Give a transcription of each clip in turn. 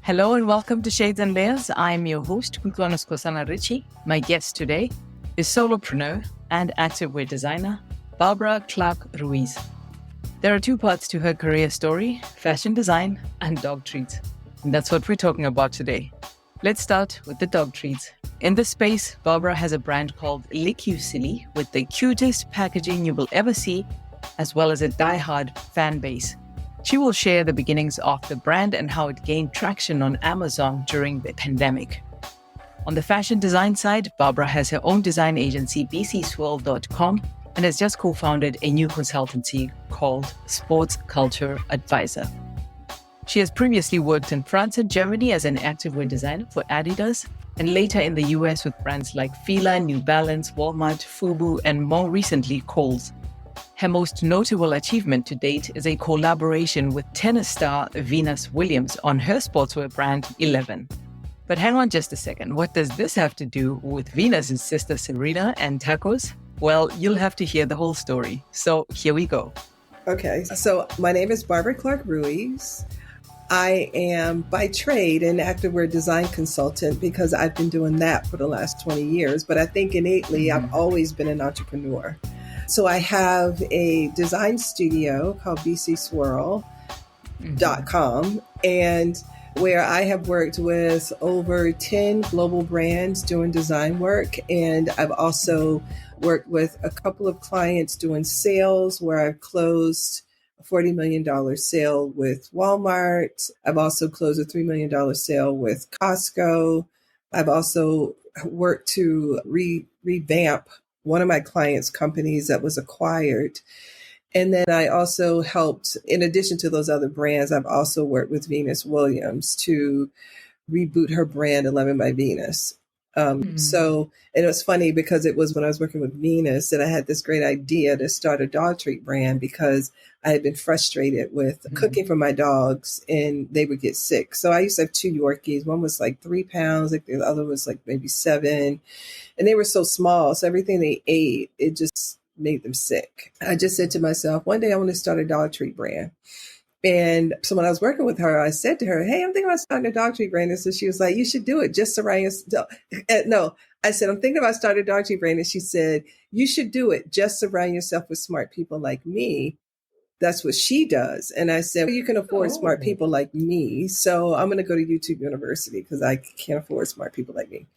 Hello and welcome to Shades and Layers. I'm your host, Kosana Ritchie. My guest today is solopreneur and activewear designer, Barbara Clark Ruiz. There are two parts to her career story, fashion design and dog treats. And that's what we're talking about today. Let's start with the dog treats. In this space, Barbara has a brand called Lick You Silly with the cutest packaging you will ever see, as well as a die-hard fan base. She will share the beginnings of the brand and how it gained traction on Amazon during the pandemic. On the fashion design side, Barbara has her own design agency, bcswirl.com, and has just co-founded a new consultancy called Sports Culture Advisor. She has previously worked in France and Germany as an activewear designer for Adidas, and later in the US with brands like Fila, New Balance, Walmart, Fubu, and more recently, Kohl's. Her most notable achievement to date is a collaboration with tennis star Venus Williams on her sportswear brand 11. But hang on just a second, what does this have to do with Venus's sister Serena and tacos? Well, you'll have to hear the whole story. So here we go. Okay, so my name is Barbara Clark Ruiz. I am by trade an activewear design consultant because I've been doing that for the last 20 years. But I think innately, I've always been an entrepreneur. So I have a design studio called bcswirl.com, and where I have worked with over 10 global brands doing design work. And I've also worked with a couple of clients doing sales where I've closed a $40 million sale with Walmart. I've also closed a $3 million sale with Costco. I've also worked to revamp one of my clients' companies that was acquired. And then I also helped, in addition to those other brands, I've also worked with Venus Williams to reboot her brand 11 by Venus. So, and it was funny because it was when I was working with Venus that I had this great idea to start a dog treat brand because I had been frustrated with cooking for my dogs and they would get sick. So I used to have two Yorkies. One was like 3 pounds, like the other was like maybe 7. And they were so small. So everything they ate, it just made them sick. I just said to myself, one day I want to start a dog treat brand. And so when I was working with her, I said to her, hey, I'm thinking about starting a dog treat brand. And so she was like, you should do it. Just surround yourself. No, I said, I'm thinking about starting a dog treat brand. And she said, you should do it. Just surround yourself with smart people like me. That's what she does. And I said, well, you can afford smart people like me. So I'm going to go to YouTube University because I can't afford smart people like me.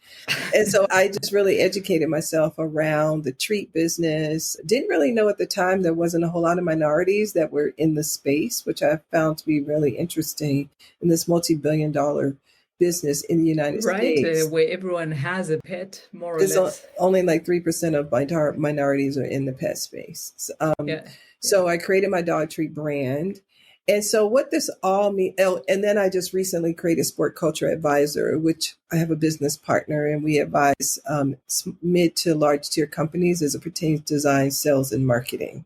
And so I just really educated myself around the treat business. Didn't really know at the time there wasn't a whole lot of minorities that were in the space, which I found to be really interesting in this multi-billion-dollar business in the United States. Where everyone has a pet, more or There's less. Only like 3% of minorities are in the pet space. So I created my dog treat brand. And so what this all means, and then I just recently created Sport Culture Advisor, which I have a business partner and we advise mid to large tier companies as it pertains to design, sales, and marketing.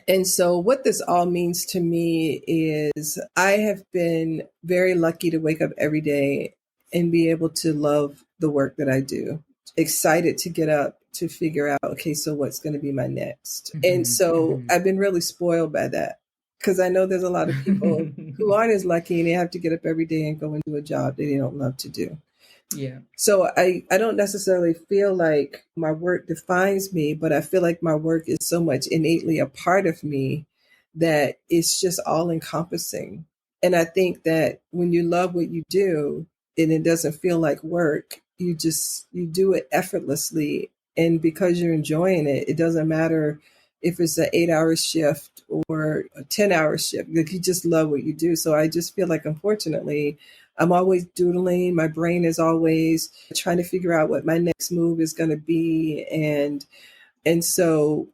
And so what this all means to me is I have been very lucky to wake up every day and be able to love the work that I do. Excited to get up to figure out, okay, so what's going to be my next? And so I've been really spoiled by that because I know there's a lot of people who aren't as lucky and they have to get up every day and go and do a job that they don't love to do. Yeah. So I don't necessarily feel like my work defines me, but I feel like my work is so much innately a part of me that it's just all encompassing. And I think that when you love what you do and it doesn't feel like work, you do it effortlessly. And because you're enjoying it, it doesn't matter if it's an 8-hour shift or a 10-hour shift. Like you just love what you do. So I just feel like, unfortunately, I'm always doodling. My brain is always trying to figure out what my next move is going to be. And so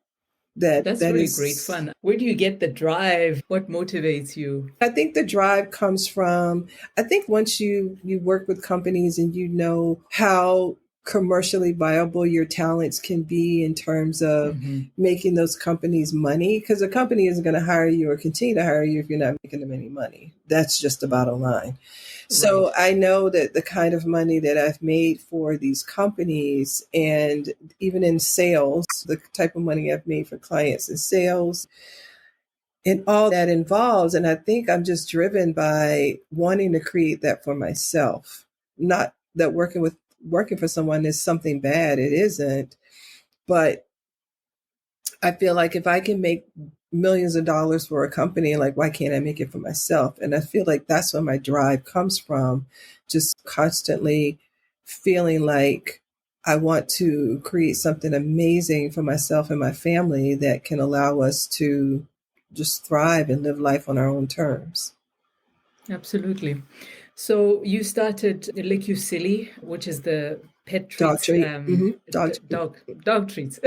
that's really great fun. Where do you get the drive? What motivates you? I think the drive comes from, I think once you work with companies and you know how commercially viable your talents can be in terms of making those companies money, because a company isn't going to hire you or continue to hire you if you're not making them any money. That's just the bottom line. So I know that the kind of money that I've made for these companies, and even in sales, the type of money I've made for clients in sales, and all that involves. And I think I'm just driven by wanting to create that for myself. Not that working for someone is something bad. It isn't. But I feel like if I can make millions of dollars for a company, like why can't I make it for myself? And I feel like that's where my drive comes from, just constantly feeling like I want to create something amazing for myself and my family that can allow us to just thrive and live life on our own terms. Absolutely. So you started Lick You Silly, which is the pet Dog treats, treat. Dog treat. dog treats.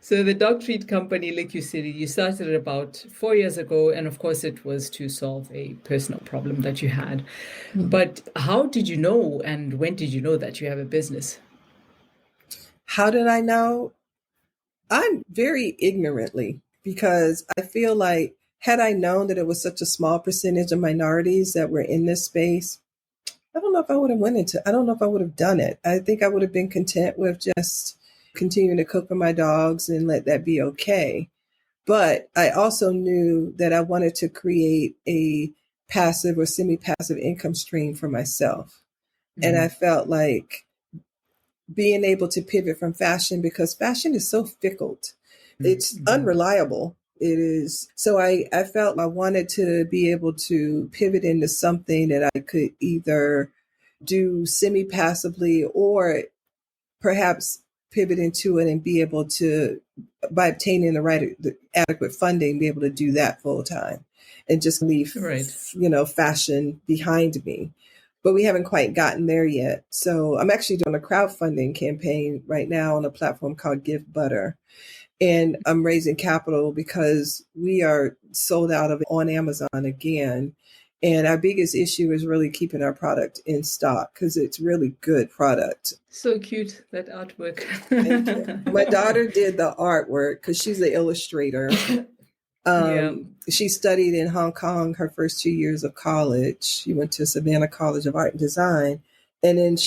So the dog treat company Lick You Silly, you started it about 4 years ago, and of course it was to solve a personal problem that you had. But how did you know, and when did you know that you have a business? How did I know? I'm very ignorantly, because I feel like had I known that it was such a small percentage of minorities that were in this space, I don't know if I would have I don't know if I would have done it. I think I would have been content with just continuing to cook for my dogs and let that be okay. But I also knew that I wanted to create a passive or semi-passive income stream for myself. And I felt like being able to pivot from fashion, because fashion is so fickle. It's unreliable. It is. So I felt I wanted to be able to pivot into something that I could either do semi-passively or perhaps pivot into it and be able to, by obtaining the adequate funding, be able to do that full time and just leave, fashion behind me. But we haven't quite gotten there yet. So I'm actually doing a crowdfunding campaign right now on a platform called Give Butter. And I'm raising capital because we are sold out of on Amazon again. And our biggest issue is really keeping our product in stock because it's really good product. So cute, that artwork. Thank you. My daughter did the artwork because she's the illustrator. She studied in Hong Kong her first 2 years of college. She went to Savannah College of Art and Design. And then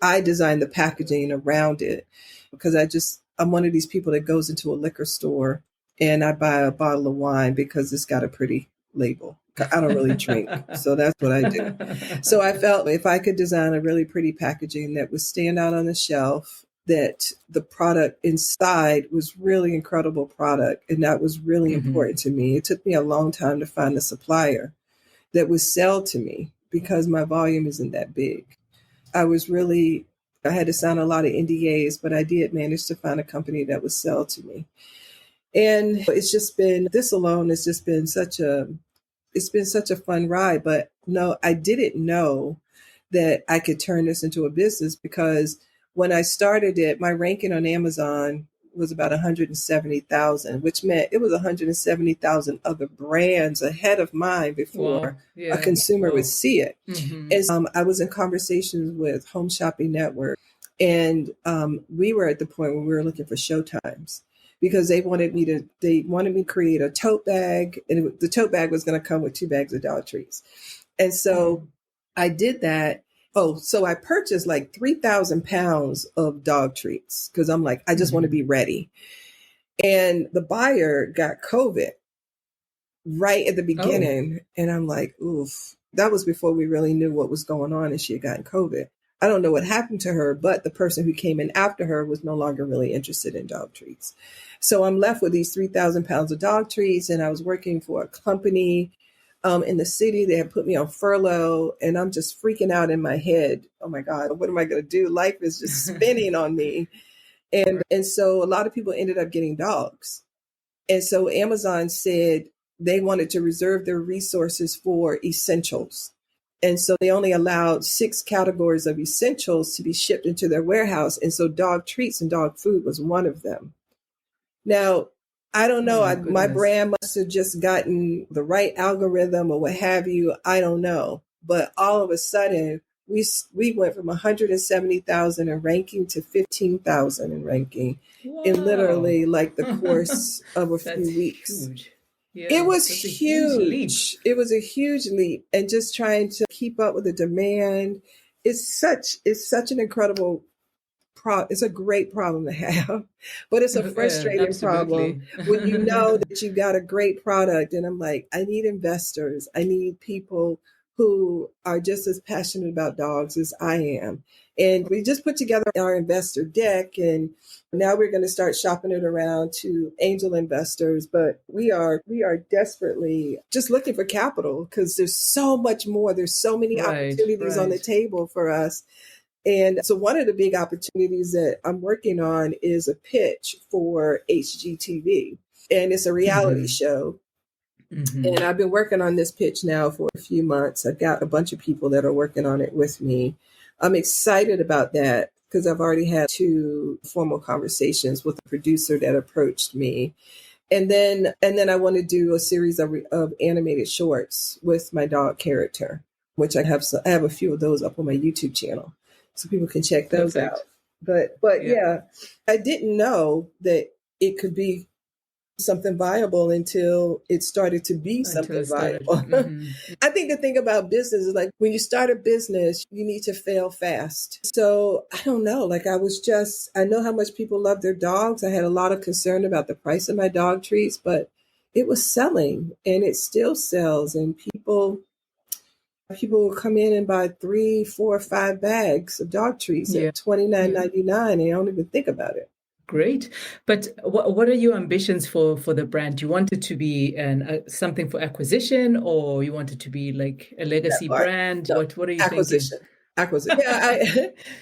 I designed the packaging around it because I'm one of these people that goes into a liquor store and I buy a bottle of wine because it's got a pretty label. I don't really drink, so that's what I do. So I felt if I could design a really pretty packaging that would stand out on the shelf, that the product inside was really incredible product, and that was really important to me. It took me a long time to find a supplier that would sell to me because my volume isn't that big. I had to sign a lot of NDAs, but I did manage to find a company that would sell to me. And this alone has just been such a fun ride. But no, I didn't know that I could turn this into a business because when I started it, my ranking on Amazon was about 170,000, which meant it was 170,000 other brands ahead of mine before a consumer would see it. And I was in conversations with Home Shopping Network, and we were at the point where we were looking for showtimes because they wanted me to create a tote bag, and the tote bag was going to come with 2 bags of dog treats. And so I did that. Oh, so I purchased like 3,000 pounds of dog treats because I'm like, I just want to be ready. And the buyer got COVID right at the beginning. And I'm like, oof, that was before we really knew what was going on and she had gotten COVID. I don't know what happened to her, but the person who came in after her was no longer really interested in dog treats. So I'm left with these 3,000 pounds of dog treats, and I was working for a company in the city. They had put me on furlough, and I'm just freaking out in my head. Oh my God, what am I going to do? Life is just spinning on me. And so a lot of people ended up getting dogs. And so Amazon said they wanted to reserve their resources for essentials. And so they only allowed 6 categories of essentials to be shipped into their warehouse. And so dog treats and dog food was one of them. Now, I don't know. My brand must have just gotten the right algorithm or what have you. I don't know. But all of a sudden, we went from 170,000 in ranking to 15,000 in ranking in literally like the course of a few weeks. Huge. Yeah, it was huge. It was a huge leap. And just trying to keep up with the demand. It's such an incredible it's a great problem to have, but it's a frustrating problem Absolutely. when you know that you got a great product. And I'm like, I need investors. I need people who are just as passionate about dogs as I am. And we just put together our investor deck, and now we're going to start shopping it around to angel investors. But we are desperately just looking for capital because there's so much more. There's so many opportunities on the table for us. And so one of the big opportunities that I'm working on is a pitch for HGTV, and it's a reality show. And I've been working on this pitch now for a few months. I've got a bunch of people that are working on it with me. I'm excited about that because I've already had 2 formal conversations with a producer that approached me. And then I want to do a series of animated shorts with my dog character, which I have a few of those up on my YouTube channel, so people can check those out. But yeah, I didn't know that it could be something viable until it started to be something viable. I think the thing about business is like when you start a business, you need to fail fast. So I don't know, like I know how much people love their dogs. I had a lot of concern about the price of my dog treats, but it was selling and it still sells. And people will come in and buy 3, 4, 5 bags of dog treats at $29.99 and they don't even think about it. Great. But what are your ambitions for the brand? Do you want it to be something for acquisition, or you want it to be like a legacy brand? No, what are you thinking? Acquisition.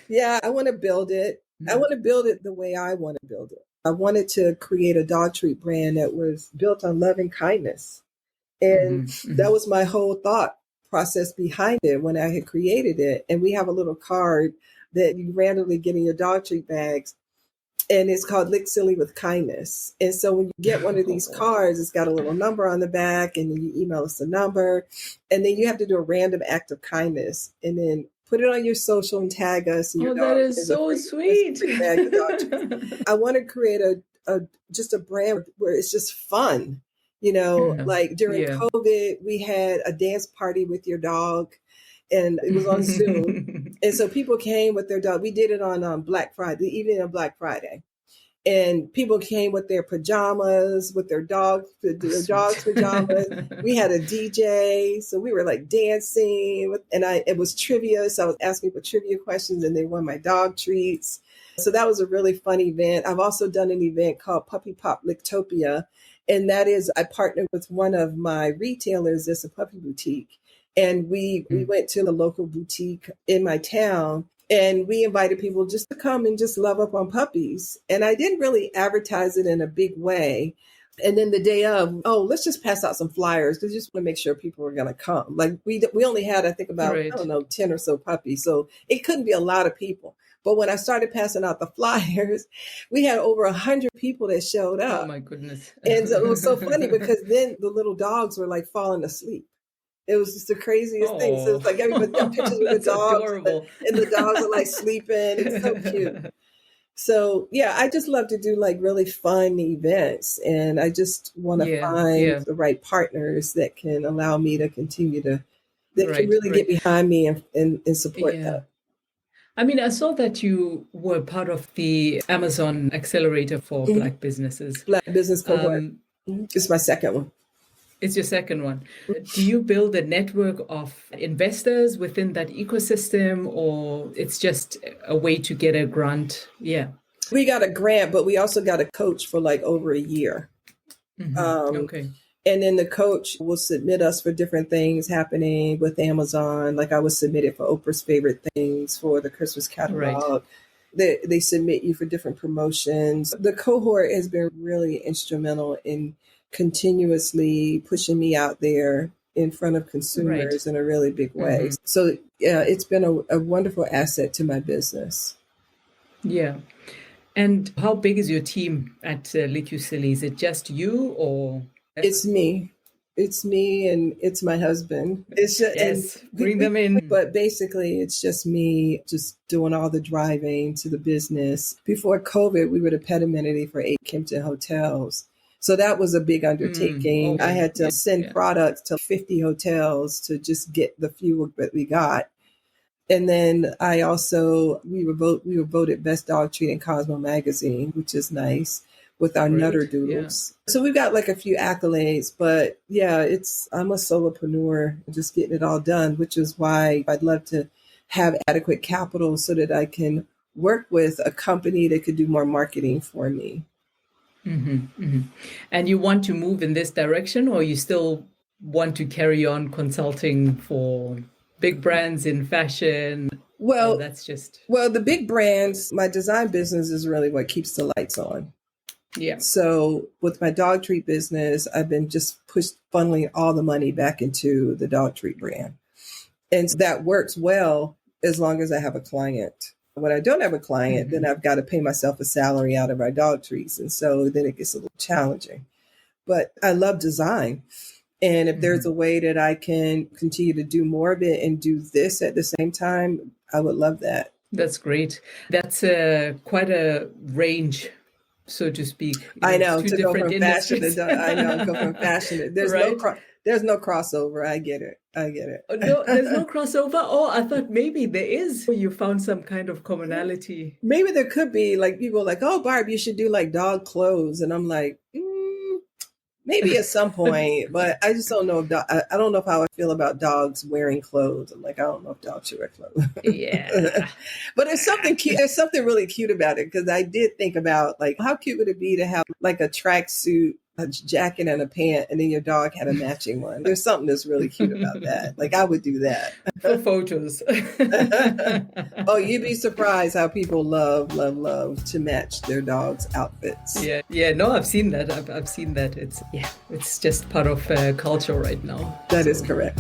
Yeah, I want to build it. I want to build it the way I want to build it. I wanted to create a dog treat brand that was built on love and kindness. And that was my whole thought process behind it when I had created it. And we have a little card that you randomly get in your dog treat bags. And it's called Lick Silly with Kindness. And so when you get one of these cards, it's got a little number on the back, and then you email us the number. And then you have to do a random act of kindness and then put it on your social and tag us. And that is so sweet. I want to create just a brand where it's just fun. Like during COVID, we had a dance party with your dog. And it was on Zoom. And so people came with their dog. We did it on Black Friday, the evening of Black Friday. And people came with their pajamas, with their dog's pajamas. We had a DJ. So we were like dancing. It was trivia. So I was asking for trivia questions and they won my dog treats. So that was a really fun event. I've also done an event called Puppy Pop Licktopia. And that is, I partnered with one of my retailers. It's a puppy boutique. And we went to the local boutique in my town, and we invited people just to come and just love up on puppies. And I didn't really advertise it in a big way. And then the day of, let's just pass out some flyers because just want to make sure people were going to come. Like we only had, I think about, 10 or so puppies. So it couldn't be a lot of people. But when I started passing out the flyers, we had over 100 people that showed up. Oh, my goodness. And so it was so funny because then the little dogs were like falling asleep. It was just the craziest thing. So it's like everybody got pictures of the dogs and the dogs are like sleeping. It's so cute. So yeah, I just love to do like really fun events, and I just want to find the right partners that can allow me to continue to can really get behind me and support that. I mean, I saw that you were part of the Amazon Accelerator for Black businesses. Black business cohort. It's my second one. It's your second one. Do you build a network of investors within that ecosystem, or it's just a way to get a grant? Yeah. We got a grant, but we also got a coach for like over a year. Okay. And then the coach will submit us for different things happening with Amazon. Like I was submitted for Oprah's Favorite Things for the Christmas catalog. They submit you for different promotions. The cohort has been really instrumental in continuously pushing me out there in front of consumers in a really big way. So yeah, it's been a wonderful asset to my business. Yeah. And how big is your team at Lick Silly? Is it just you, or? It's me. It's me and it's my husband. It's just, bring them in. But basically, it's just me just doing all the driving to the business. Before COVID, we were the pet amenity for 8 Kimpton hotels. So that was a big undertaking. I had to send products to 50 hotels to just get the few that we got. And then we were voted best dog treat in Cosmo magazine, which is nice, with our Nutter Great. Yeah. Doodles. So we've got like a few accolades, but yeah, I'm a solopreneur, just getting it all done, which is why I'd love to have adequate capital so that I can work with a company that could do more marketing for me. And you want to move in this direction, or you still want to carry on consulting for big brands in fashion? Well, that's just... Well, the big brands, my design business is really what keeps the lights on. Yeah. So with my dog treat business, I've been just funneling all the money back into the dog treat brand. And that works well as long as I have a client. When I don't have a client, then I've got to pay myself a salary out of our dog treats. And so then it gets a little challenging. But I love design. And if there's a way that I can continue to do more of it and do this at the same time, I would love that. That's great. That's quite a range, so to speak. I know, to go from fashion to go from fashion. There's right? There's no crossover. I get it. No, there's no crossover. Oh, I thought maybe there is. You found some kind of commonality. Maybe there could be, like, people are like, oh, Barb, you should do like dog clothes. And I'm like, maybe at some point, but I just don't know. I don't know how I feel about dogs wearing clothes. I'm like, I don't know if dogs should wear clothes. Yeah. But there's something cute. There's something really cute about it, because I did think about, like, how cute would it be to have like a tracksuit, a jacket, and a pant, and then your dog had a matching one. There's something that's really cute about that. Like, I would do that for photos. Oh, you'd be surprised how people love to match their dogs' outfits. Yeah. No, I've seen that. I've seen that. It's just part of culture right now. That is correct.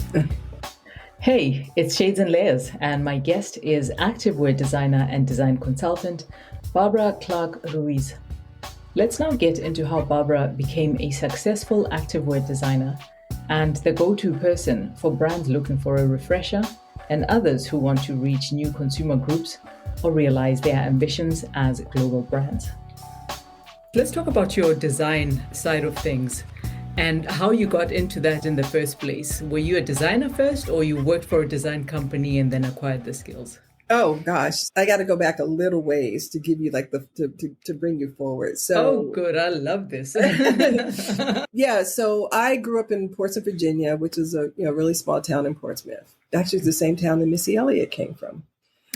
Hey, it's Shades and Layers, and my guest is activewear designer and design consultant Barbara Clark Ruiz. Let's now get into how Barbara became a successful activewear designer and the go-to person for brands looking for a refresher and others who want to reach new consumer groups or realize their ambitions as global brands. Let's talk about your design side of things and how you got into that in the first place. Were you a designer first, or you worked for a design company and then acquired the skills? Oh gosh, I got to go back a little ways to give you like to bring you forward. So, oh, good, I love this. Yeah, so I grew up in Portsmouth, Virginia, which is a really small town in Portsmouth. Actually, it's the same town that Missy Elliott came from.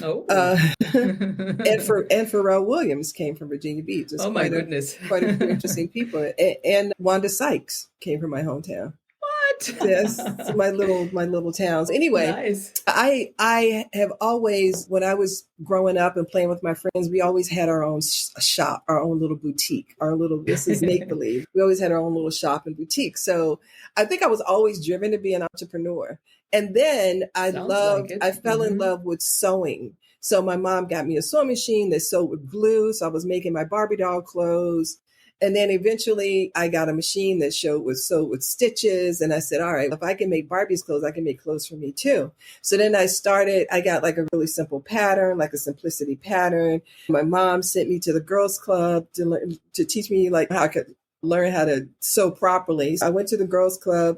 Oh, and Pharrell Williams came from Virginia Beach. Oh my goodness, quite a few interesting people. And Wanda Sykes came from my hometown. Yes, my little towns. Anyway, nice. I have always, when I was growing up and playing with my friends, we always had our own shop, our own little boutique, this is make believe. We always had our own little shop and boutique. So I think I was always driven to be an entrepreneur. And then I fell in love with sewing. So my mom got me a sewing machine that sewed with glue. So I was making my Barbie doll clothes. And then eventually I got a machine that sewed with stitches. And I said, all right, if I can make Barbie's clothes, I can make clothes for me too. So then I got like a really simple pattern, like a simplicity pattern. My mom sent me to the girls club to teach me like how I could learn how to sew properly. So I went to the girls club,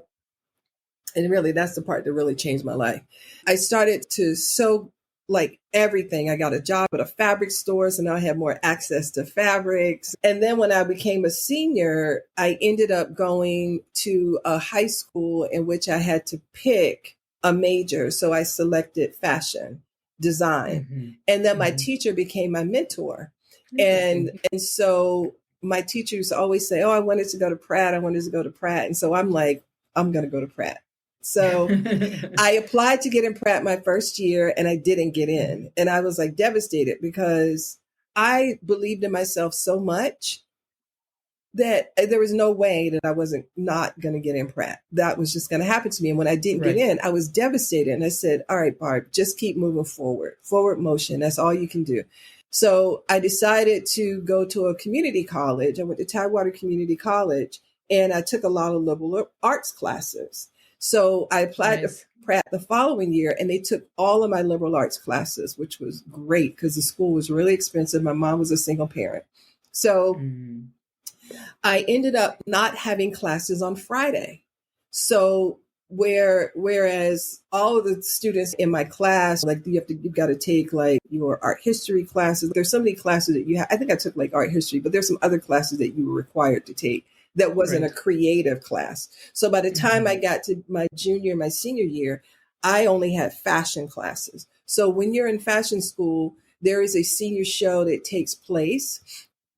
and really that's the part that really changed my life. I started to sew like everything. I got a job at a fabric store, so now I have more access to fabrics. And then when I became a senior, I ended up going to a high school in which I had to pick a major. So I selected fashion design. And then my teacher became my mentor. And so my teachers always say, oh, I wanted to go to Pratt. And so I'm like, I'm going to go to Pratt. So I applied to get in Pratt my first year, and I didn't get in. And I was like devastated, because I believed in myself so much that there was no way that I wasn't not going to get in Pratt. That was just going to happen to me. And when I didn't get in, I was devastated. And I said, all right, Barb, just keep moving forward motion. That's all you can do. So I decided to go to a community college. I went to Tidewater Community College, and I took a lot of liberal arts classes. So I applied to Pratt the following year, and they took all of my liberal arts classes, which was great because the school was really expensive. My mom was a single parent. So I ended up not having classes on Friday. So Whereas all of the students in my class, like you've got to take like your art history classes. There's so many classes that I think I took like art history, but there's some other classes that you were required to take that wasn't a creative class. So by the time I got to my senior year, I only had fashion classes. So when you're in fashion school, there is a senior show that takes place.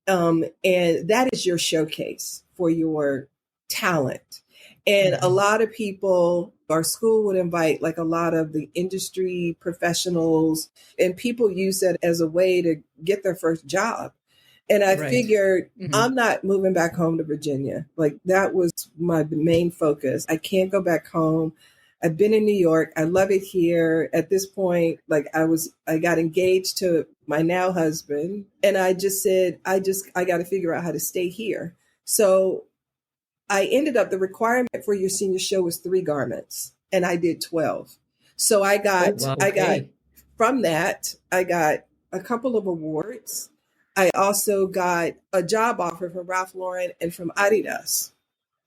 And that is your showcase for your talent. And a lot of people, our school would invite like a lot of the industry professionals, and people use that as a way to get their first job. And I figured I'm not moving back home to Virginia. Like that was my main focus. I can't go back home. I've been in New York. I love it here. At this point, like I got engaged to my now husband, and I just said, I got to figure out how to stay here. So I ended up, the requirement for your senior show was 3 garments, and I did 12. So I got from that, I got a couple of awards. I also got a job offer from Ralph Lauren and from Adidas.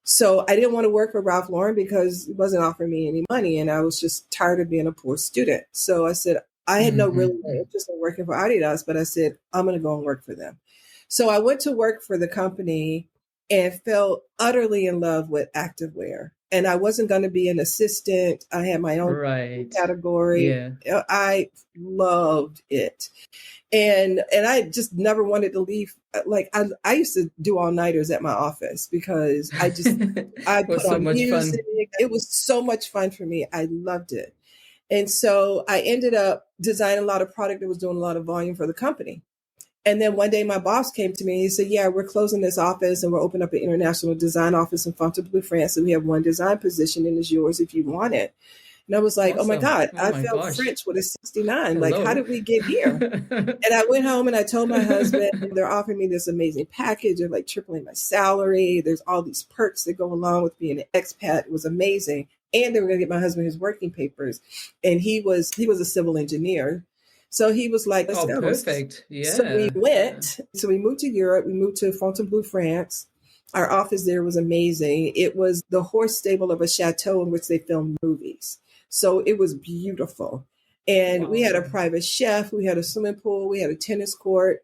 So I didn't want to work for Ralph Lauren because it wasn't offering me any money, and I was just tired of being a poor student. So I said, I had no real interest in working for Adidas, but I said, I'm going to go and work for them. So I went to work for the company and fell utterly in love with activewear. And I wasn't going to be an assistant. I had my own category. Yeah. I loved it. And I just never wanted to leave. Like I used to do all-nighters at my office because I put on music. It was so much fun for me. I loved it. And so I ended up designing a lot of product that was doing a lot of volume for the company. And then one day my boss came to me and he said, yeah, we're closing this office and we're opening up an international design office in Fontainebleau, France. And we have one design position and it's yours if you want it. And I was like, awesome. Oh my God, I felt French with a 69. Hello. Like, how did we get here? And I went home and I told my husband, they're offering me this amazing package. They're like tripling my salary. There's all these perks that go along with being an expat. It was amazing. And they were going to get my husband his working papers. And he was a civil engineer. So he was like, let's go. Perfect. Yeah. So we went. So we moved to Europe. We moved to Fontainebleau, France. Our office there was amazing. It was the horse stable of a chateau in which they filmed movies. So it was beautiful. And we had a private chef. We had a swimming pool. We had a tennis court.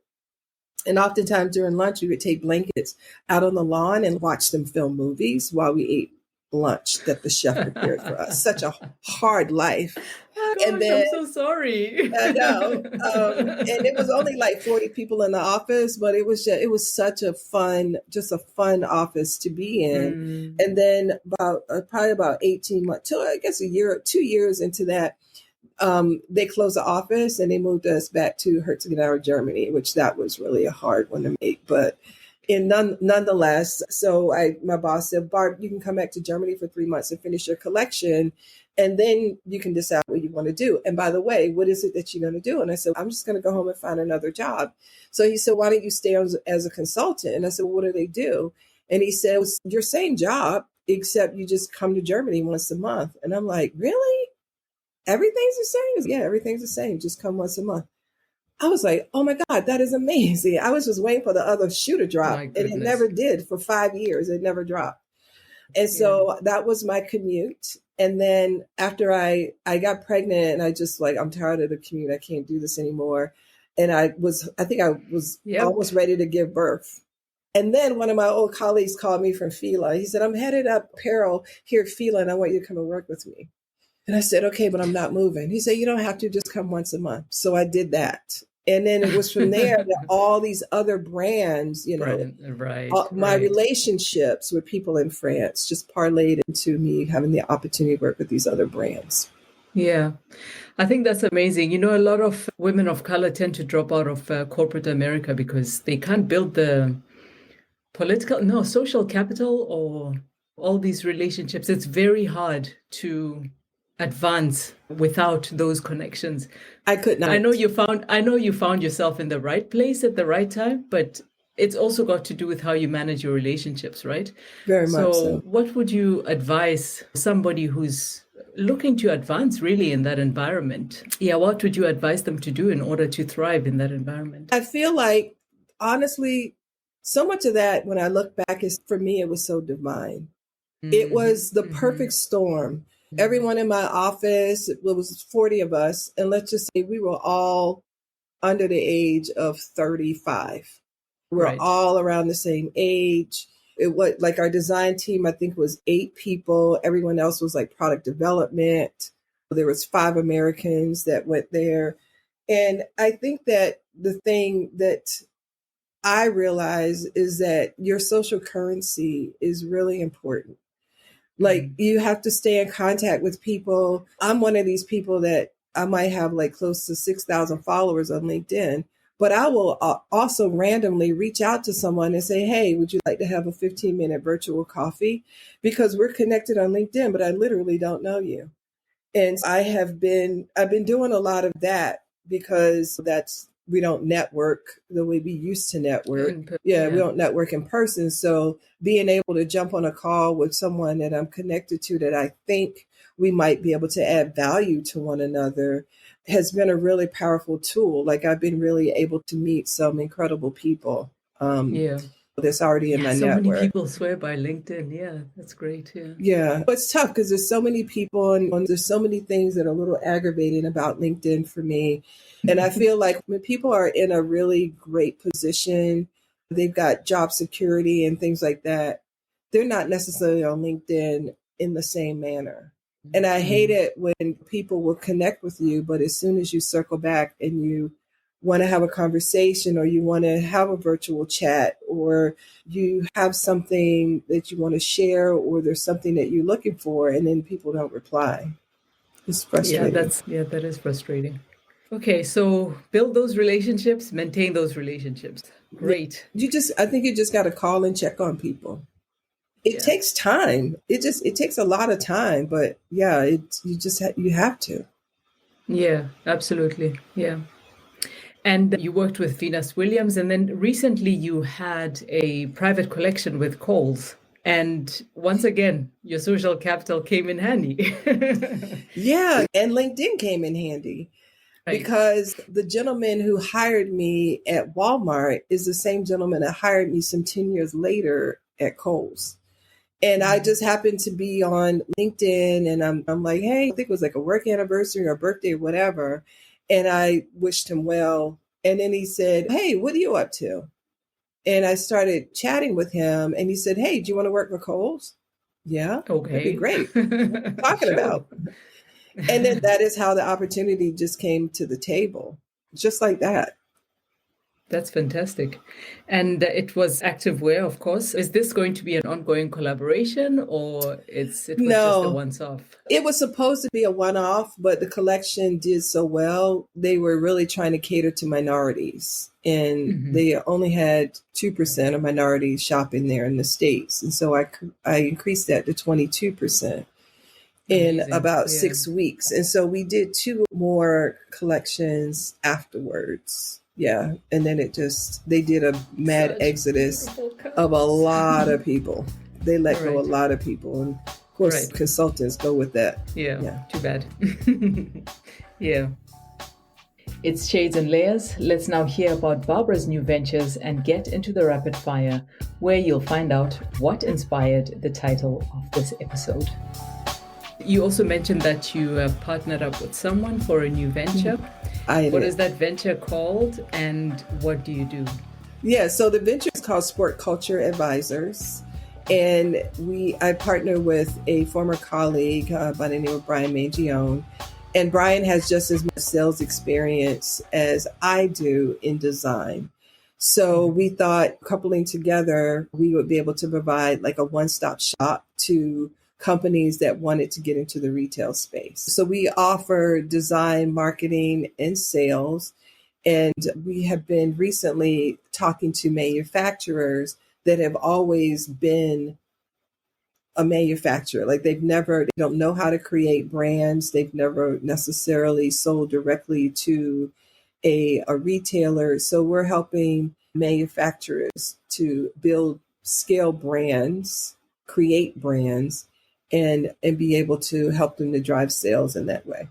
And oftentimes during lunch, we would take blankets out on the lawn and watch them film movies while we ate lunch that the chef prepared for us. Such a hard life. Gosh, and then, I'm so sorry. I know. And it was only like 40 people in the office, but it was such a fun office to be in. And then probably about 18 months, I guess 2 years into that, they closed the office and they moved us back to Herzogenaurach, Germany, which that was really a hard one to make, but nonetheless, so my boss said, Barb, you can come back to Germany for 3 months and finish your collection, and then you can decide what you want to do. And by the way, what is it that you're going to do? And I said, I'm just going to go home and find another job. So he said, why don't you stay as a consultant? And I said, well, what do they do? And he said, it's your same job, except you just come to Germany once a month. And I'm like, really? Everything's the same? Yeah, everything's the same. Just come once a month. I was like, oh my God, that is amazing. I was just waiting for the other shoe to drop. And it never did for 5 years. It never dropped. And so that was my commute. And then after I got pregnant and I just like, I'm tired of the commute. I can't do this anymore. And I think I was almost ready to give birth. And then one of my old colleagues called me from Fila. He said, I'm headed up apparel here at Fila and I want you to come and work with me. And I said, okay, but I'm not moving. He said, you don't have to, just come once a month. So I did that. And then it was from there that all these other brands, my relationships with people in France just parlayed into me having the opportunity to work with these other brands. Yeah, I think that's amazing. A lot of women of color tend to drop out of corporate America because they can't build the social capital or all these relationships. It's very hard to advance without those connections. I could not. I know you found yourself in the right place at the right time, but it's also got to do with how you manage your relationships, right? Very much so. What would you advise somebody who's looking to advance really in that environment? Yeah, what would you advise them to do in order to thrive in that environment? I feel like, honestly, so much of that, when I look back, is for me, it was so divine. It was the perfect storm. Everyone in my office, it was 40 of us, and let's just say we were all under the age of 35. We're Right. all around the same age. It was like our design team, I think, was 8 people. Everyone else was like product development. There was 5 Americans that went there. And I think that the thing that I realize is that your social currency is really important. Like you have to stay in contact with people. I'm one of these people that I might have like close to 6,000 followers on LinkedIn, but I will also randomly reach out to someone and say, hey, would you like to have a 15-minute virtual coffee? Because we're connected on LinkedIn, but I literally don't know you. And I've been doing a lot of that because we don't network the way we used to network. We don't network in person. So being able to jump on a call with someone that I'm connected to that I think we might be able to add value to one another has been a really powerful tool. Like I've been really able to meet some incredible people. That's already in my so network. Many people swear by LinkedIn. Yeah, that's great. Yeah. It's tough because there's so many people and there's so many things that are a little aggravating about LinkedIn for me. And I feel like when people are in a really great position, they've got job security and things like that, they're not necessarily on LinkedIn in the same manner. And I hate it when people will connect with you, but as soon as you circle back and you want to have a conversation or you want to have a virtual chat or you have something that you want to share or there's something that you're looking for and then people don't reply. It's frustrating. That is frustrating. Okay, so build those relationships, maintain those relationships. Great. I think you just got to call and check on people. It takes time. It takes a lot of time, but yeah, you have to. Yeah, absolutely. Yeah. And you worked with Venus Williams, and then recently you had a private collection with Kohl's. And once again, your social capital came in handy. Yeah, and LinkedIn came in handy. Right. Because the gentleman who hired me at Walmart is the same gentleman that hired me some 10 years later at Kohl's. And I just happened to be on LinkedIn and I'm like, hey, I think it was like a work anniversary or birthday or whatever. And I wished him well. And then he said, hey, what are you up to? And I started chatting with him and he said, hey, do you want to work for Kohl's? Yeah. Okay. That'd be great. What are you talking about? And then that is how the opportunity just came to the table, just like that. That's fantastic. And it was activewear, of course. Is this going to be an ongoing collaboration or it was just a once-off? It was supposed to be a one-off, but the collection did so well. They were really trying to cater to minorities. And they only had 2% of minorities shopping there in the States. And so I increased that to 22%. In about 6 weeks. And so we did 2 more collections afterwards. Yeah. And then they did a mad exodus of a lot of people. They let go a lot of people. And of course, consultants go with that. Yeah. Too bad. Yeah. It's Shades and Layers. Let's now hear about Barbara's new ventures and get into the rapid fire, where you'll find out what inspired the title of this episode. You also mentioned that you partnered up with someone for a new venture. What is that venture called and what do you do? Yeah, so the venture is called Sport Culture Advisors. And I partner with a former colleague by the name of Brian Mangione. And Brian has just as much sales experience as I do in design. So we thought coupling together, we would be able to provide like a one-stop shop to companies that wanted to get into the retail space. So we offer design, marketing, and sales. And we have been recently talking to manufacturers that have always been a manufacturer. Like they don't know how to create brands. They've never necessarily sold directly to a retailer. So we're helping manufacturers to build scale brands, create brands, and be able to help them to drive sales in that way.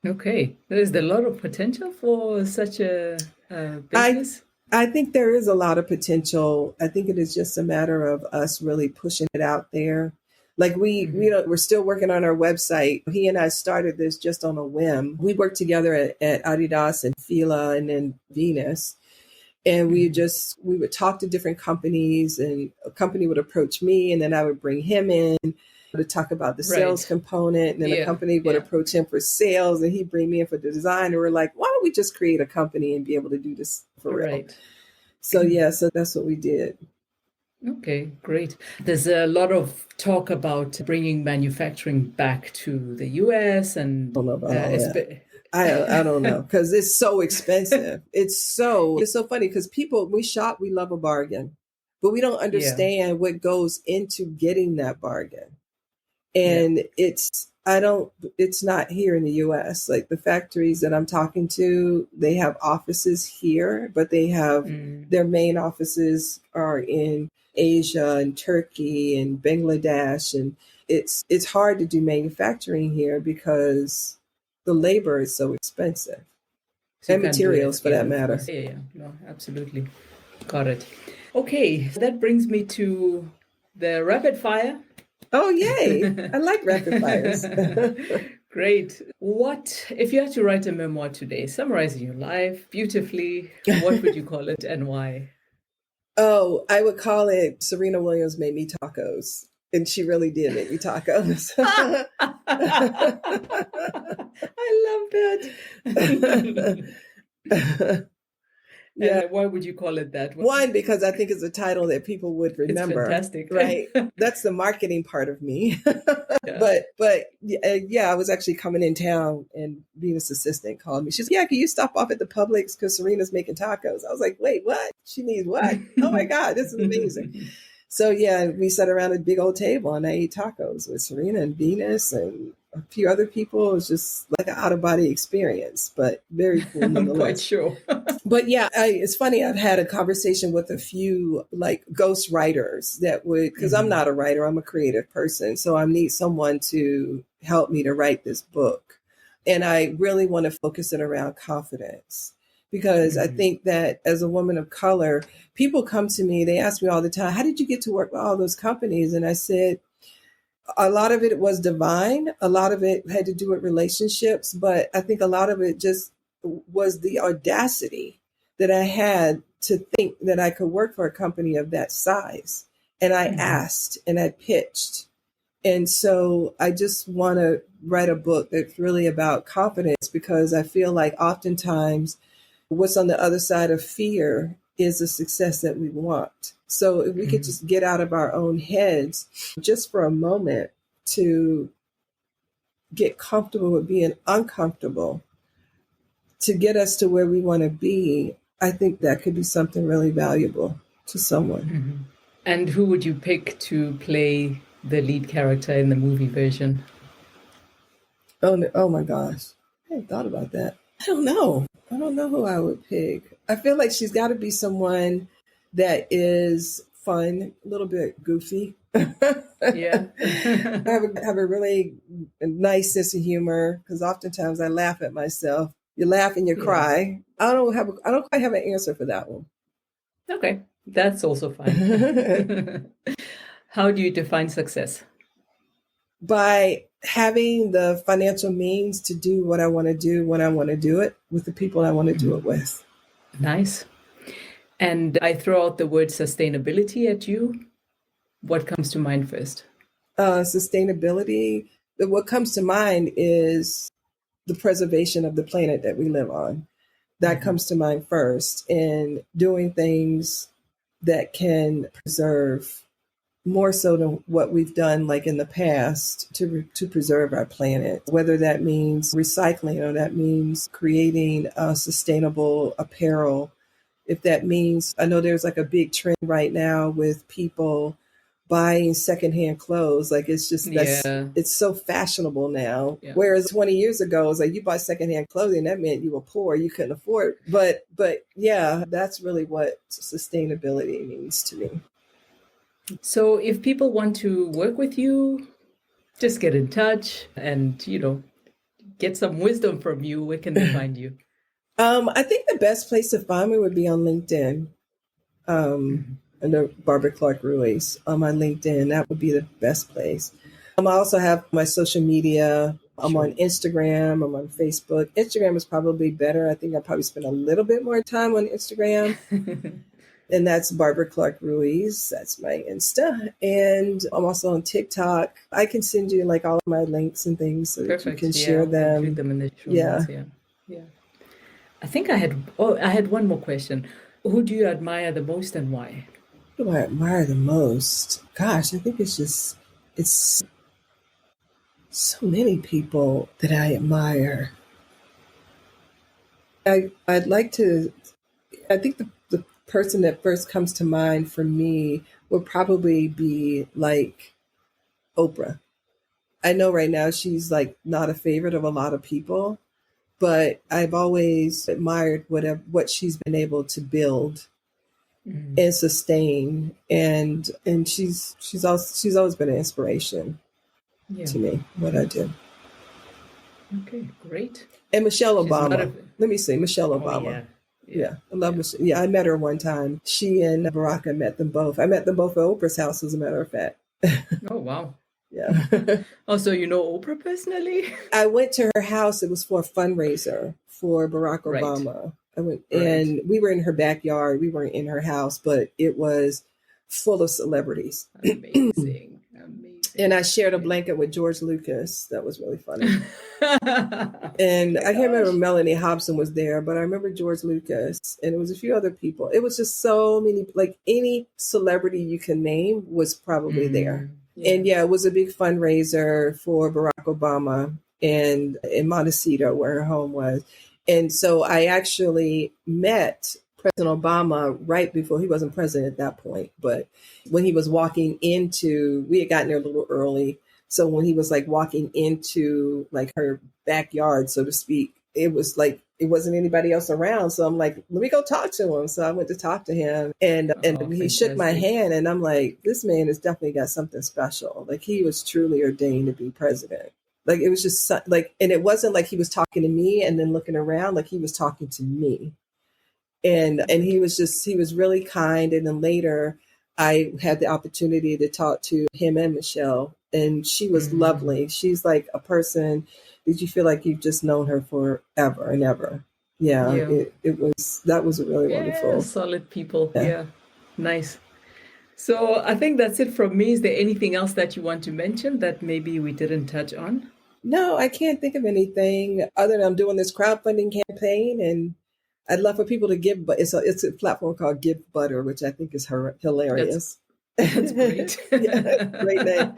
Okay. There's a lot of potential for such a business? I think there is a lot of potential. I think it is just a matter of us really pushing it out there. Like we're still working on our website. He and I started this just on a whim. We worked together at Adidas and Fila and then Venus. And we would talk to different companies, and a company would approach me, and then I would bring him in to talk about the sales component. And then a company would approach him for sales, and he'd bring me in for the design. And we're like, why don't we just create a company and be able to do this for real? So so that's what we did. Okay, great. There's a lot of talk about bringing manufacturing back to the US, and I don't know about all that. I don't know, because it's so expensive. It's so funny because people, we shop, we love a bargain, but we don't understand what goes into getting that bargain. And it's not here in the US. Like the factories that I'm talking to, they have offices here, but they have their main offices are in Asia and Turkey and Bangladesh. And it's hard to do manufacturing here because the labor is so expensive, and materials for that matter. No, absolutely. Got it. Okay, that brings me to the rapid fire. Oh, yay. I like rapid fires. Great. What, if you had to write a memoir today, summarizing your life beautifully, what would you call it and why? Oh, I would call it Serena Williams Made Me Tacos. And she really did make me tacos. I love that. And why would you call it that? One, because I think it's a title that people would remember. It's fantastic. Right? That's the marketing part of me. But I was actually coming in town, and Venus' assistant called me. She's like, can you stop off at the Publix because Serena's making tacos? I was like, wait, what? She needs what? Oh my God, this is amazing. So we sat around a big old table and I ate tacos with Serena and Venus and a few other people. It was just like an out-of-body experience, but very cool nonetheless. I'm quite sure. But it's funny. I've had a conversation with a few like ghost writers that would, because I'm not a writer, I'm a creative person. So I need someone to help me to write this book. And I really want to focus it around confidence. Because I think that as a woman of color, people come to me, they ask me all the time, how did you get to work with all those companies? And I said, a lot of it was divine. A lot of it had to do with relationships. But I think a lot of it just was the audacity that I had to think that I could work for a company of that size. And I asked and I pitched. And so I just want to write a book that's really about confidence, because I feel like oftentimes what's on the other side of fear is the success that we want. So if we could just get out of our own heads just for a moment to get comfortable with being uncomfortable, to get us to where we want to be, I think that could be something really valuable to someone. And who would you pick to play the lead character in the movie version? Oh my gosh. I hadn't thought about that. I don't know who I would pick. I feel like she's got to be someone that is fun, a little bit goofy. Yeah. have a really nice sense of humor, because oftentimes I laugh at myself. You laugh and you cry. I don't quite have an answer for that one. Okay, that's also fine. How do you define success? By having the financial means to do what I want to do when I want to do it with the people I want to do it with. Nice. And I throw out the word sustainability at you. What comes to mind first? Sustainability. What comes to mind is the preservation of the planet that we live on. That comes to mind first, and doing things that can preserve more so than what we've done like in the past to preserve our planet, whether that means recycling or that means creating sustainable apparel. If that means, I know there's like a big trend right now with people buying secondhand clothes. Like it's just, it's so fashionable now. Yeah. Whereas 20 years ago, it was like you buy secondhand clothing, that meant you were poor, you couldn't afford it. But yeah, that's really what sustainability means to me. So if people want to work with you, just get in touch and, get some wisdom from you. Where can they find you? I think the best place to find me would be on LinkedIn. Under Barbara Clark Ruiz on my LinkedIn. That would be the best place. I also have my social media. I'm Sure. on Instagram. I'm on Facebook. Instagram is probably better. I think I probably spend a little bit more time on Instagram. And that's Barbara Clark Ruiz. That's my Insta. And I'm also on TikTok. I can send you like all of my links and things so that you Perfect. can Yeah, share we'll include them. them in the show Yeah. notes. Yeah. Yeah. I think I had one more question. Who do you admire the most and why? Who do I admire the most? Gosh, I think it's so many people that I admire. I'd like to, I think the person that first comes to mind for me would probably be like Oprah. I know right now she's like not a favorite of a lot of people, but I've always admired what she's been able to build and sustain, and she's always been an inspiration Yeah. to me, what I do. Okay, great. And Michelle She's not Obama. Let me see, Michelle Oh, Obama. yeah. Yeah, I love Michelle. Yeah, I met her one time. She and Barack, I met them both. I met them both at Oprah's house, as a matter of fact. Oh, wow. Yeah. Oh, so you know Oprah personally? I went to her house. It was for a fundraiser for Barack Right. Obama. I went, Right. and we were in her backyard. We weren't in her house, but it was full of celebrities. Amazing. And I shared a blanket with George Lucas. That was really funny. And I can't remember Melanie Hobson was there, but I remember George Lucas, and it was a few other people. It was just so many, like any celebrity you can name was probably there. And yeah, it was a big fundraiser for Barack Obama and in Montecito, where her home was. And so I actually met President Obama right before, he wasn't president at that point, but when he was walking into, we had gotten there a little early. So when he was like walking into like her backyard, so to speak, it was like, it wasn't anybody else around. So I'm like, let me go talk to him. So I went to talk to him, and he shook my hand, and I'm like, this man has definitely got something special. Like he was truly ordained to be president. Like it was just like, and it wasn't like he was talking to me and then looking around, like he was talking to me. And he was really kind. And then later I had the opportunity to talk to him and Michelle, and she was lovely. She's like a person that you feel like you've just known her forever and ever. Yeah. That was a really wonderful. Solid people. Yeah. Nice. So I think that's it from me. Is there anything else that you want to mention that maybe we didn't touch on? No, I can't think of anything other than I'm doing this crowdfunding campaign, and I'd love for people to give, but it's a platform called Give Butter, which I think is hilarious. That's great. Great name.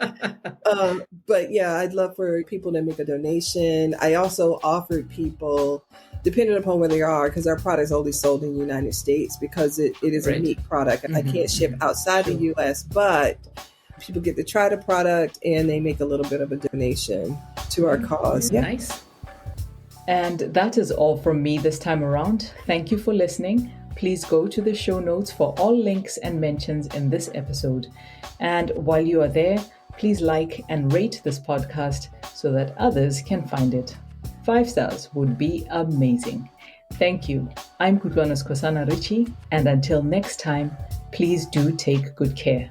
But yeah, I'd love for people to make a donation. I also offered people, depending upon where they are, because our product is only sold in the United States because it is a unique product. I can't ship outside the US, but people get to try the product and they make a little bit of a donation to our cause. Yeah. Nice. And that is all from me this time around. Thank you for listening. Please go to the show notes for all links and mentions in this episode. And while you are there, please like and rate this podcast so that others can find it. 5 stars would be amazing. Thank you. I'm Kutwana Skosana Richie, and until next time, please do take good care.